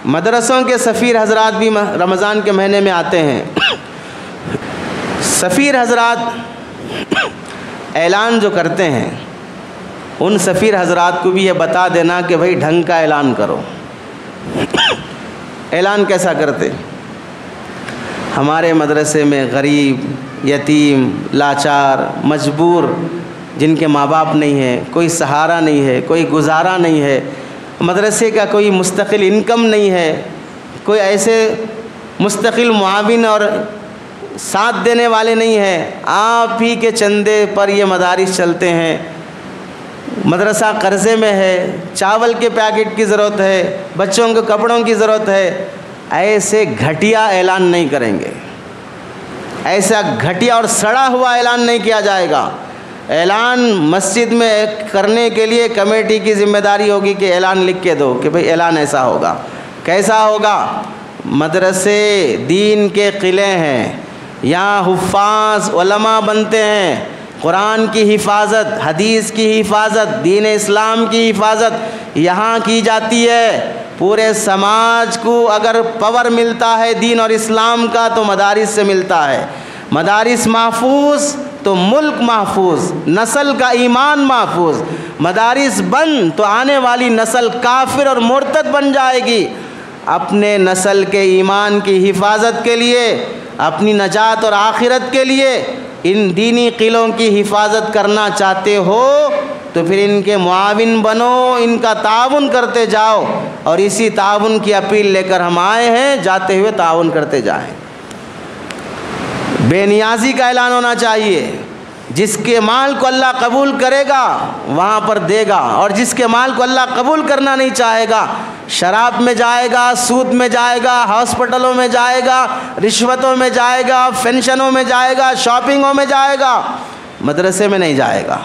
मदरसों के सफ़ीर हज़रात भी रमज़ान के महीने में आते हैं। सफ़ीर हज़रात ऐलान जो करते हैं, उन सफ़ीर हज़रात को भी ये बता देना कि भाई ढंग का ऐलान करो। ऐलान कैसा करते? हमारे मदरसे में गरीब, यतीम, लाचार, मजबूर, जिनके माँ बाप नहीं है, कोई सहारा नहीं है, कोई गुजारा नहीं है, मदरसे का कोई मुस्तकिल इनकम नहीं है, कोई ऐसे मुस्तकिल मुआविन और साथ देने वाले नहीं हैं, आप ही के चंदे पर ये मदारिस चलते हैं। मदरसा कर्ज़े में है, चावल के पैकेट की ज़रूरत है, बच्चों के कपड़ों की ज़रूरत है। ऐसे घटिया ऐलान नहीं करेंगे, ऐसा घटिया और सड़ा हुआ ऐलान नहीं किया जाएगा। ऐलान मस्जिद में करने के लिए कमेटी की ज़िम्मेदारी होगी कि ऐलान लिख के दो कि भाई ऐलान ऐसा होगा। कैसा होगा? मदरसे दीन के किले हैं, यहाँ हुफ़ाज़ उलमा बनते हैं, कुरान की हिफाजत, हदीस की हिफाजत, दीन इस्लाम की हिफाजत यहाँ की जाती है। पूरे समाज को अगर पावर मिलता है दीन और इस्लाम का तो मदारिस से मिलता है। मदारिस महफूज तो मुल्क महफूज, नस्ल का ईमान महफूज। मदारिस बंद तो आने वाली नस्ल काफिर और मुर्तद बन जाएगी। अपने नस्ल के ईमान की हिफाजत के लिए, अपनी नजात और आखिरत के लिए इन दीनी किलों की हिफाजत करना चाहते हो तो फिर इनके मुआविन बनो, इनका ताउन करते जाओ। और इसी ताउन की अपील लेकर हम आए हैं, जाते हुए ताउन करते जाएं। बेनियाजी का ऐलान होना चाहिए। जिसके माल को अल्लाह कबूल करेगा वहाँ पर देगा, और जिसके माल को अल्लाह कबूल करना नहीं चाहेगा, शराब में जाएगा, सूद में जाएगा, हॉस्पिटलों में जाएगा, रिश्वतों में जाएगा, पेंशनों में जाएगा, शॉपिंगों में जाएगा, मदरसे में नहीं जाएगा,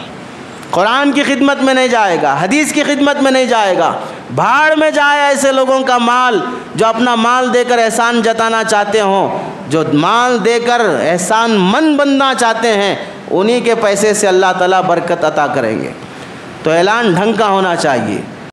कुरान की खिदमत में नहीं जाएगा, हदीस की खिदमत में नहीं जाएगा। भाड़ में जाए ऐसे लोगों का माल जो अपना माल देकर एहसान जताना चाहते हों, जो माल देकर एहसान मंद बनना चाहते हैं, उन्हीं के पैसे से अल्लाह ताला बरकत अता करेंगे। तो ऐलान ढंग का होना चाहिए।